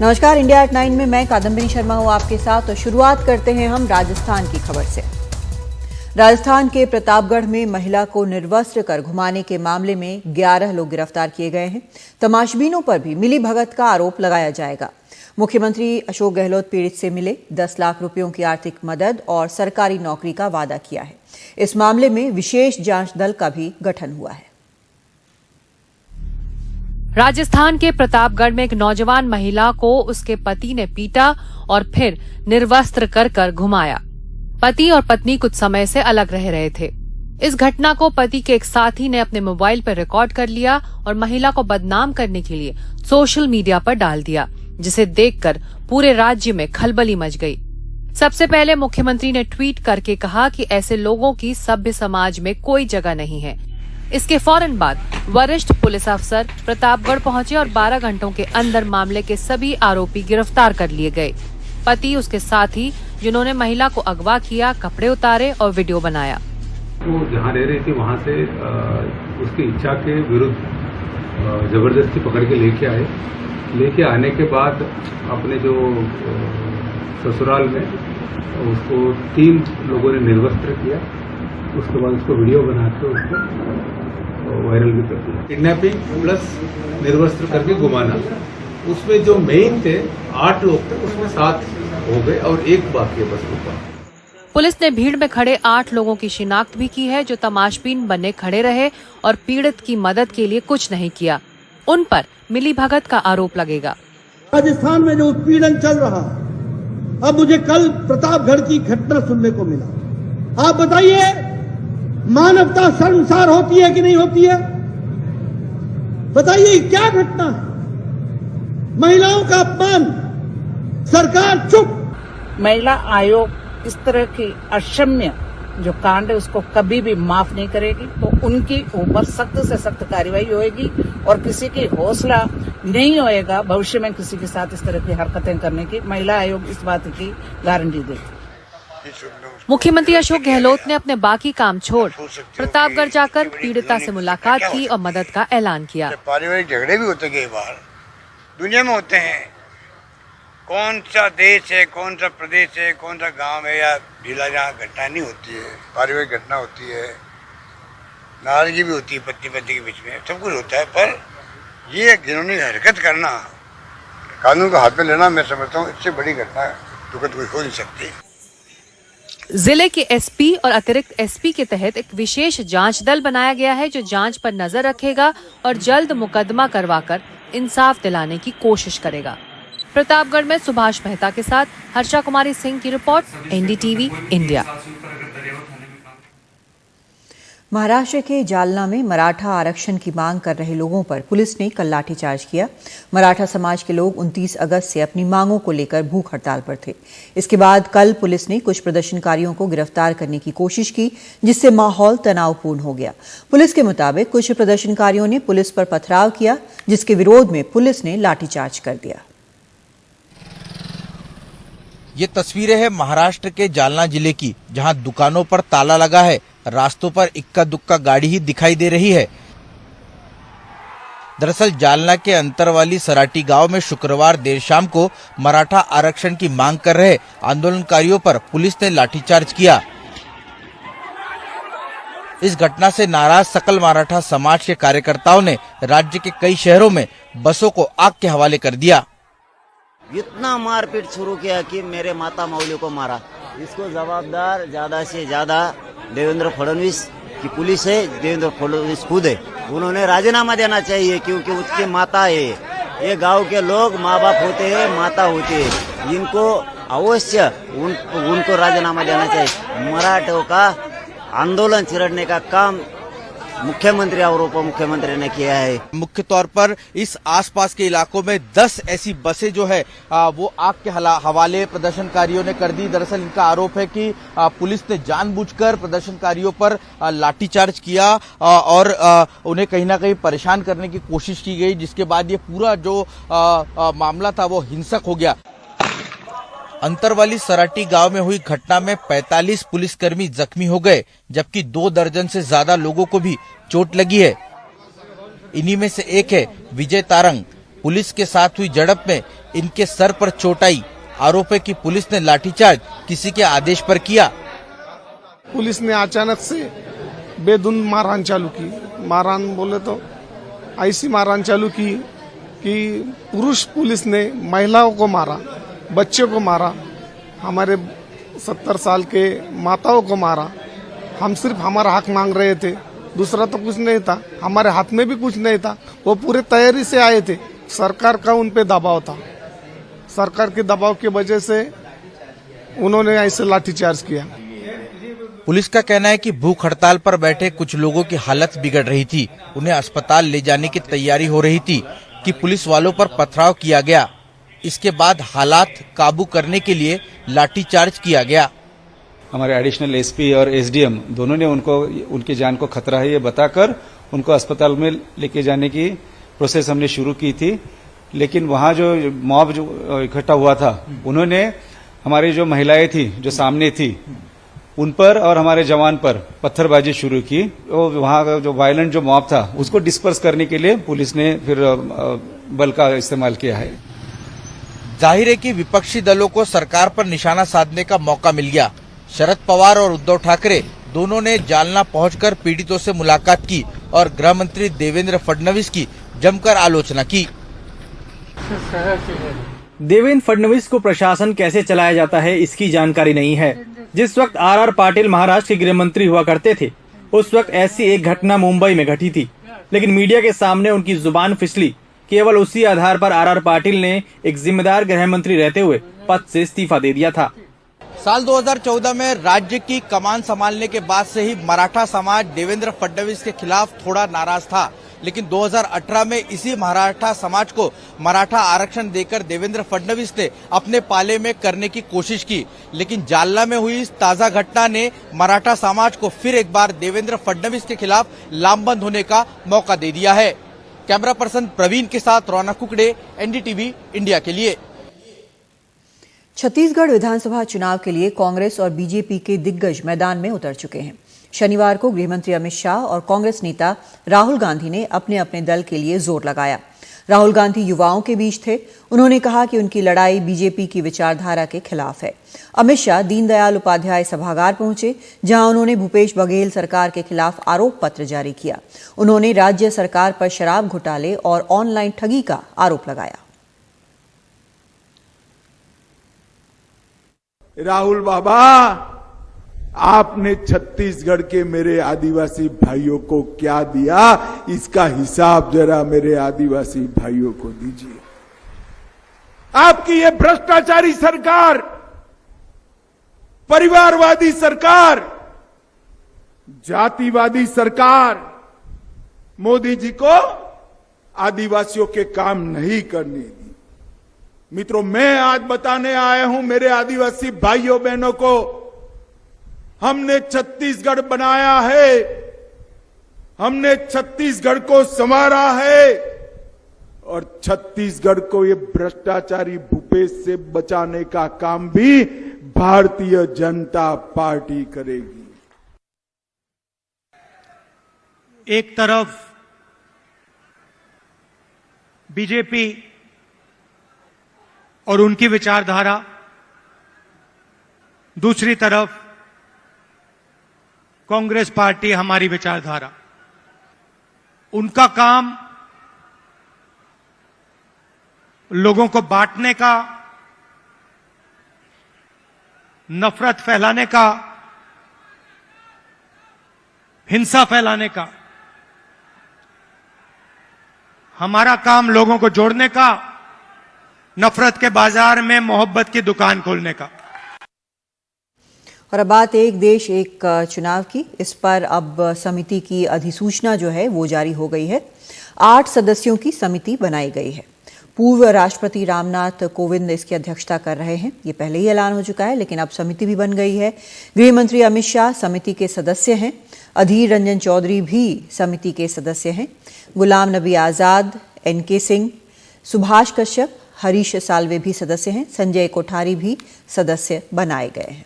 नमस्कार, India at 9 में मैं कादम्बिनी शर्मा हूं आपके साथ। तो शुरुआत करते हैं हम राजस्थान की खबर से। राजस्थान के प्रतापगढ़ में महिला को निर्वस्त्र कर घुमाने के मामले में 11 लोग गिरफ्तार किए गए हैं। तमाशबीनों पर भी मिलीभगत का आरोप लगाया जाएगा। मुख्यमंत्री अशोक गहलोत पीड़ित से मिले, 10 लाख रुपयों की आर्थिक मदद और सरकारी नौकरी का वादा किया है। इस मामले में विशेष जांच दल का भी गठन हुआ है। राजस्थान के प्रतापगढ़ में एक नौजवान महिला को उसके पति ने पीटा और फिर निर्वस्त्र कर घुमाया। पति और पत्नी कुछ समय से अलग रह रहे थे। इस घटना को पति के एक साथी ने अपने मोबाइल पर रिकॉर्ड कर लिया और महिला को बदनाम करने के लिए सोशल मीडिया पर डाल दिया, जिसे देखकर पूरे राज्य में खलबली मच गई। सबसे पहले मुख्यमंत्री ने ट्वीट करके कहा कि ऐसे लोगों की सभ्य समाज में कोई जगह नहीं है। इसके फौरन बाद वरिष्ठ पुलिस अफसर प्रतापगढ़ पहुंचे और 12 घंटों के अंदर मामले के सभी आरोपी गिरफ्तार कर लिए गए। पति, उसके साथी जिन्होंने महिला को अगवा किया, कपड़े उतारे और वीडियो बनाया। वो जहाँ रह रही थी वहाँ से उसकी इच्छा के विरुद्ध जबरदस्ती पकड़ के लेके आने के बाद अपने जो ससुराल में उसको 3 लोगों ने निर्वस्त्र किया। उसके बाद उसको वीडियो बना के उसको वायरल भी कर दिया। किडनैपिंग प्लस निर्वस्त्र करके घुमाना, उसमें जो मेन थे 8 लोग थे, उसमें 7 हो गए और 1 बाकी है बस ऊपर। पुलिस ने भीड़ में खड़े 8 लोगों की शिनाख्त भी की है, जो तमाशबीन बने खड़े रहे और पीड़ित की मदद के लिए कुछ नहीं किया। उन पर मिलीभगत का आरोप लगेगा। राजस्थान में जो उत्पीड़न चल रहा, अब मुझे कल प्रतापगढ़ की घटना सुनने को मिला। आप बताइए, मानवता शर्मसार होती है कि नहीं होती है? बताइए, क्या घटना है? महिलाओं का अपमान, सरकार चुप। महिला आयोग इस तरह की अक्षम्य जो कांड है उसको कभी भी माफ नहीं करेगी। तो उनके ऊपर सख्त से सख्त कार्रवाई होगी और किसी की हौसला नहीं होएगा भविष्य में किसी के साथ इस तरह की हरकतें करने की। महिला आयोग इस बात की गारंटी देगी। मुख्यमंत्री अशोक गहलोत ने अपने बाकी काम छोड़ प्रतापगढ़ जाकर पीड़िता से मुलाकात की और मदद का ऐलान किया। पारिवारिक झगड़े भी होते कई बार दुनिया में होते हैं। कौन सा देश है, कौन सा प्रदेश है, कौन सा गांव है या जिला जहाँ घटना नहीं होती है, पारिवारिक घटना होती है, नाराजगी भी होती है पति पत्नी के बीच में, सब कुछ होता है। पर ये घिनौनी हरकत करना, कानून को हाथ में लेना, मैं समझता हूँ इससे बड़ी घटना दुखद कोई हो नहीं सकती। जिले के एसपी और अतिरिक्त एसपी के तहत एक विशेष जांच दल बनाया गया है, जो जांच पर नजर रखेगा और जल्द मुकदमा करवाकर इंसाफ दिलाने की कोशिश करेगा। प्रतापगढ़ में सुभाष मेहता के साथ हर्षा कुमारी सिंह की रिपोर्ट, एनडीटीवी इंडिया। महाराष्ट्र के जालना में मराठा आरक्षण की मांग कर रहे लोगों पर पुलिस ने कल लाठीचार्ज किया। मराठा समाज के लोग 29 अगस्त से अपनी मांगों को लेकर भूख हड़ताल पर थे। इसके बाद कल पुलिस ने कुछ प्रदर्शनकारियों को गिरफ्तार करने की कोशिश की, जिससे माहौल तनावपूर्ण हो गया। पुलिस के मुताबिक कुछ प्रदर्शनकारियों ने पुलिस पर पथराव किया, जिसके विरोध में पुलिस ने लाठीचार्ज कर दिया। ये तस्वीरें हैं महाराष्ट्र के जालना जिले की, जहां दुकानों पर ताला लगा है, रास्तों पर इक्का दुक्का गाड़ी ही दिखाई दे रही है। दरअसल जालना के अंतरवाली सराटी गांव में शुक्रवार देर शाम को मराठा आरक्षण की मांग कर रहे आंदोलनकारियों पर पुलिस ने लाठीचार्ज किया। इस घटना से नाराज सकल मराठा समाज के कार्यकर्ताओं ने राज्य के कई शहरों में बसों को आग के हवाले कर दिया। इतना मारपीट शुरू किया कि मेरे माता मौली को मारा। इसको जवाबदार ज्यादा से ज्यादा देवेंद्र फडणवीस की पुलिस है, देवेंद्र फडणवीस खुद है। उन्होंने राजीनामा देना चाहिए, क्योंकि उसकी माता है। ये गांव के लोग माँ बाप होते हैं, माता होती है। इनको अवश्य उनको राजीनामा देना चाहिए। मराठों का आंदोलन छिड़ने का काम मुख्यमंत्री और उप मुख्यमंत्री ने किया है। मुख्य तौर पर इस आसपास के इलाकों में 10 ऐसी बसें जो है वो आग के हवाले प्रदर्शनकारियों ने कर दी। दरअसल इनका आरोप है कि पुलिस ने जानबूझकर प्रदर्शनकारियों पर लाठीचार्ज किया और उन्हें कहीं ना कहीं परेशान करने की कोशिश की गई, जिसके बाद ये पूरा जो मामला था वो हिंसक हो गया। अंतरवाली सराटी गांव में हुई घटना में 45 पुलिसकर्मी जख्मी हो गए, जबकि 2 दर्जन से ज्यादा लोगों को भी चोट लगी है। इन्हीं में से एक है विजय तारंग। पुलिस के साथ हुई झड़प में इनके सर पर चोट आई। आरोप है कि पुलिस ने लाठीचार्ज किसी के आदेश पर किया। पुलिस ने अचानक से बेधुन मारहान चालू की। मारहान बोले तो ऐसी मारहान चालू की कि पुरुष पुलिस ने महिलाओं को मारा, बच्चों को मारा, हमारे 70 साल के माताओं को मारा। हम सिर्फ हमारा हक मांग रहे थे, दूसरा तो कुछ नहीं था, हमारे हाथ में भी कुछ नहीं था। वो पूरे तैयारी से आए थे। सरकार का उन पे दबाव था, सरकार के दबाव की वजह से उन्होंने ऐसे लाठीचार्ज किया। पुलिस का कहना है कि भूख हड़ताल पर बैठे कुछ लोगों की हालत बिगड़ रही थी। उन्हें अस्पताल ले जाने की तैयारी हो रही थी कि पुलिस वालों पर पथराव किया गया। इसके बाद हालात काबू करने के लिए लाठीचार्ज किया गया। हमारे एडिशनल एसपी और एसडीएम दोनों ने उनको उनकी जान को खतरा है ये बताकर उनको अस्पताल में लेके जाने की प्रोसेस हमने शुरू की थी। लेकिन वहां जो मॉब जो इकट्ठा हुआ था, उन्होंने हमारी जो महिलाएं थी जो सामने थी उन पर और हमारे जवान पर पत्थरबाजी शुरू की। वहां का जो वायलेंट जो मॉब था उसको डिस्पर्स करने के लिए पुलिस ने फिर बल का इस्तेमाल किया है। जाहिर है कि विपक्षी दलों को सरकार पर निशाना साधने का मौका मिल गया। शरद पवार और उद्धव ठाकरे दोनों ने जालना पहुंचकर पीड़ितों से मुलाकात की और गृह मंत्री देवेंद्र फडणवीस की जमकर आलोचना की। देवेंद्र फडणवीस को प्रशासन कैसे चलाया जाता है इसकी जानकारी नहीं है। जिस वक्त आर पाटिल महाराष्ट्र के गृह मंत्री हुआ करते थे, उस वक्त ऐसी एक घटना मुंबई में घटी थी, लेकिन मीडिया के सामने उनकी जुबान फिसली। केवल उसी आधार पर आर पाटिल ने एक जिम्मेदार गृह मंत्री रहते हुए पद से इस्तीफा दे दिया था। साल 2014 में राज्य की कमान संभालने के बाद से ही मराठा समाज देवेंद्र फडणवीस के खिलाफ थोड़ा नाराज था, लेकिन 2018 में इसी मराठा समाज को मराठा आरक्षण देकर देवेंद्र फडणवीस ने अपने पाले में करने की कोशिश की। लेकिन जालना में हुई इस ताजा घटना ने मराठा समाज को फिर एक बार देवेंद्र फडणवीस के खिलाफ लामबंद होने का मौका दे दिया है। कैमरा पर्सन प्रवीण के साथ रौनक कुकड़े, एनडीटीवी इंडिया के लिए। छत्तीसगढ़ विधानसभा चुनाव के लिए कांग्रेस और बीजेपी के दिग्गज मैदान में उतर चुके हैं। शनिवार को गृहमंत्री अमित शाह और कांग्रेस नेता राहुल गांधी ने अपने अपने दल के लिए जोर लगाया। राहुल गांधी युवाओं के बीच थे। उन्होंने कहा कि उनकी लड़ाई बीजेपी की विचारधारा के खिलाफ है। अमित शाह दीनदयाल उपाध्याय सभागार पहुंचे, जहां उन्होंने भूपेश बघेल सरकार के खिलाफ आरोप पत्र जारी किया। उन्होंने राज्य सरकार पर शराब घोटाले और ऑनलाइन ठगी का आरोप लगाया। राहुल बाबा, आपने छत्तीसगढ़ के मेरे आदिवासी भाइयों को क्या दिया, इसका हिसाब जरा मेरे आदिवासी भाइयों को दीजिए। आपकी ये भ्रष्टाचारी सरकार, परिवारवादी सरकार, जातिवादी सरकार मोदी जी को आदिवासियों के काम नहीं करने दी। मित्रों, मैं आज बताने आया हूं मेरे आदिवासी भाइयों बहनों को, हमने छत्तीसगढ़ बनाया है, हमने छत्तीसगढ़ को संवारा है और छत्तीसगढ़ को ये भ्रष्टाचारी भूपेश से बचाने का काम भी भारतीय जनता पार्टी करेगी। एक तरफ बीजेपी और उनकी विचारधारा, दूसरी तरफ कांग्रेस पार्टी हमारी विचारधारा। उनका काम लोगों को बांटने का, नफरत फैलाने का, हिंसा फैलाने का। हमारा काम लोगों को जोड़ने का, नफरत के बाजार में मोहब्बत की दुकान खोलने का। और अब बात एक देश एक चुनाव की। इस पर अब समिति की अधिसूचना जो है वो जारी हो गई है। 8 सदस्यों की समिति बनाई गई है। पूर्व राष्ट्रपति रामनाथ कोविंद इसकी अध्यक्षता कर रहे हैं। ये पहले ही ऐलान हो चुका है, लेकिन अब समिति भी बन गई है। गृह मंत्री अमित शाह समिति के सदस्य हैं। अधीर रंजन चौधरी भी समिति के सदस्य हैं। गुलाम नबी आजाद, NK सिंह, सुभाष कश्यप, हरीश साल्वे भी सदस्य हैं। संजय कोठारी भी सदस्य बनाए गए हैं।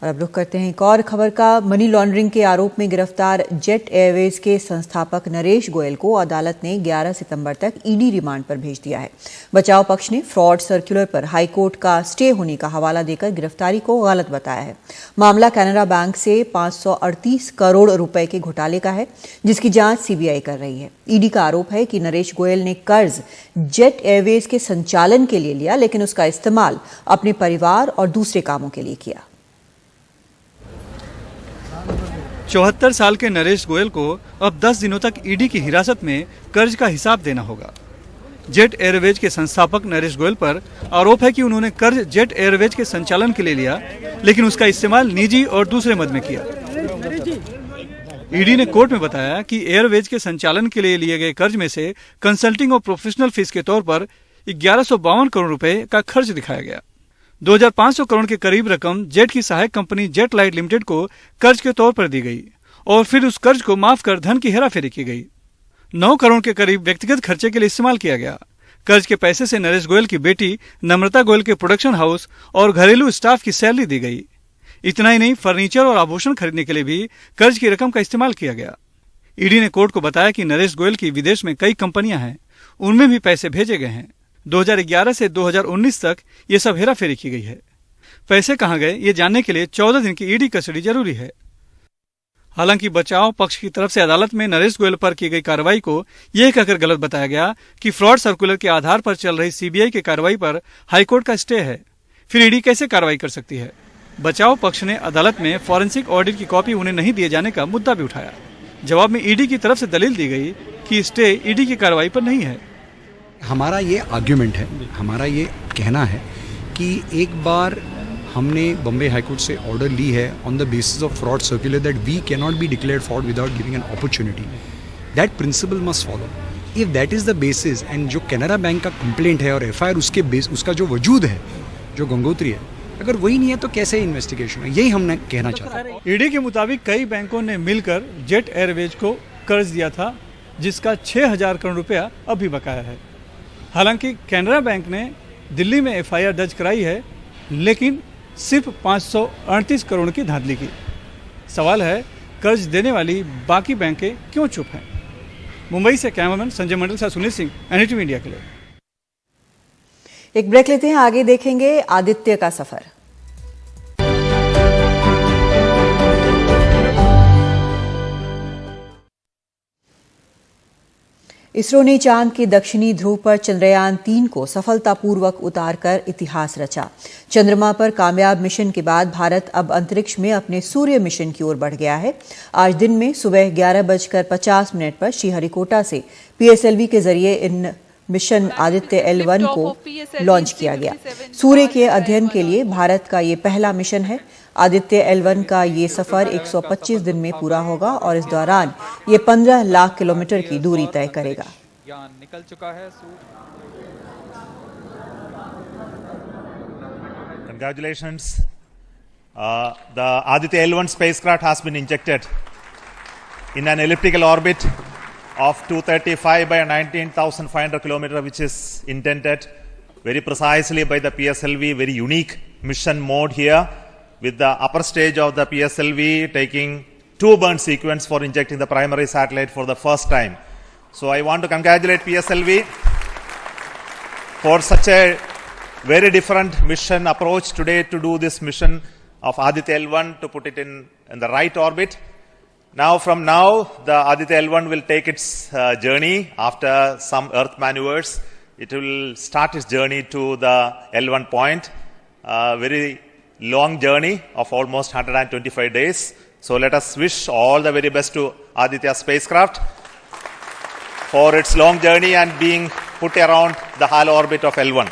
और अब रुख करते हैं एक और खबर का। मनी लॉन्ड्रिंग के आरोप में गिरफ्तार जेट एयरवेज के संस्थापक नरेश गोयल को अदालत ने 11 सितंबर तक ईडी रिमांड पर भेज दिया है। बचाव पक्ष ने फ्रॉड सर्कुलर पर हाईकोर्ट का स्टे होने का हवाला देकर गिरफ्तारी को गलत बताया है। मामला कैनरा बैंक से 538 करोड़ रुपए के घोटाले का है, जिसकी जांच सीबीआई कर रही है। ईडी का आरोप है कि नरेश गोयल ने कर्ज जेट एयरवेज के संचालन के लिए लिया, लेकिन उसका इस्तेमाल अपने परिवार और दूसरे कामों के लिए किया। 74 साल के नरेश गोयल को अब 10 दिनों तक ईडी की हिरासत में कर्ज का हिसाब देना होगा। जेट एयरवेज के संस्थापक नरेश गोयल पर आरोप है कि उन्होंने कर्ज जेट एयरवेज के संचालन के लिए लिया, लेकिन उसका इस्तेमाल निजी और दूसरे मद में किया। ईडी ने कोर्ट में बताया कि एयरवेज के संचालन के लिए लिए गए कर्ज में से कंसल्टिंग और प्रोफेशनल फीस के तौर पर 1152 करोड़ रुपए का खर्च दिखाया गया। 2500 करोड़ के करीब रकम जेट की सहायक कंपनी जेट लाइट लिमिटेड को कर्ज के तौर पर दी गई और फिर उस कर्ज को माफ कर धन की हेराफेरी की गई। 9 करोड़ के करीब व्यक्तिगत खर्चे के लिए इस्तेमाल किया गया। कर्ज के पैसे से नरेश गोयल की बेटी नम्रता गोयल के प्रोडक्शन हाउस और घरेलू स्टाफ की सैलरी दी गई। इतना ही नहीं, फर्नीचर और आभूषण खरीदने के लिए भी कर्ज की रकम का इस्तेमाल किया गया। ईडी ने कोर्ट को बताया कि नरेश गोयल की विदेश में कई कंपनियां हैं, उनमें भी पैसे भेजे गए हैं। 2011 से 2019 तक ये सब हेराफेरी की गई है। पैसे कहां गए ये जानने के लिए 14 दिन की ईडी कस्टडी जरूरी है। हालांकि बचाव पक्ष की तरफ से अदालत में नरेश गोयल पर की गई कार्रवाई को यह कहकर गलत बताया गया कि फ्रॉड सर्कुलर के आधार पर चल रही सीबीआई की कार्रवाई पर हाईकोर्ट का स्टे है, फिर ईडी कैसे कार्रवाई कर सकती है। बचाव पक्ष ने अदालत में फॉरेंसिक ऑडिट की कॉपी उन्हें नहीं दिए जाने का मुद्दा भी उठाया। जवाब में ईडी की तरफ से दलील दी गई कि स्टे ईडी की कार्रवाई पर नहीं है। हमारा ये आर्ग्यूमेंट है, हमारा ये कहना है कि एक बार हमने बॉम्बे हाईकोर्ट से ऑर्डर ली है on the basis of fraud circular that we can not be declared fraud without giving an opportunity. That principle must follow. If that is the basis and जो कैनरा बैंक का कंप्लेंट है और FIR उसके base उसका जो वजूद है, जो गंगोत्री है, अगर वही नहीं है तो कैसे इन्वेस्टिगेशन है, यही हमने कहना चाहता है। ईडी के मुताबिक कई बैंकों ने मिलकर जेट एयरवेज को कर्ज दिया था, जिसका 6000 करोड़ रुपया अभी बकाया है। हालांकि कैनरा बैंक ने दिल्ली में एफआईआर दर्ज कराई है, लेकिन सिर्फ 538 करोड़ की धांधली की। सवाल है, कर्ज देने वाली बाकी बैंकें क्यों चुप हैं? मुंबई से कैमरामैन संजय मंडल से सुनील सिंह, एनडीटीवी इंडिया के लिए। एक ब्रेक लेते हैं, आगे देखेंगे आदित्य का सफर। इसरो ने चांद के दक्षिणी ध्रुव पर चंद्रयान 3 को सफलतापूर्वक उतारकर इतिहास रचा। चंद्रमा पर कामयाब मिशन के बाद भारत अब अंतरिक्ष में अपने सूर्य मिशन की ओर बढ़ गया है। आज दिन में सुबह 11:50 पर श्रीहरिकोटा से पीएसएलवी के जरिए इन मिशन आदित्य L1 को लॉन्च किया गया। सूर्य के अध्ययन के लिए भारत का ये पहला मिशन है। आदित्य L1 का ये सफर 125 दिन में पूरा होगा और इस दौरान ये 15 लाख किलोमीटर की दूरी तय करेगा। निकल चुका है। Congratulations. The Aditya L1 spacecraft has been injected in an elliptical orbit of 235 by 19,500 kilometers, which is intended very precisely by the PSLV. Very unique mission mode here, with the upper stage of the PSLV taking 2 burn sequence for injecting the primary satellite for the first time. So I want to congratulate PSLV for such a very different mission approach today to do this mission of Aditya L1 to put it in the right orbit. Now, from now, the Aditya L1 will take its journey after some Earth maneuvers. It will start its journey to the L1 point, very long journey of almost 125 days. So let us wish all the very best to Aditya spacecraft for its long journey and being put around the halo orbit of L1.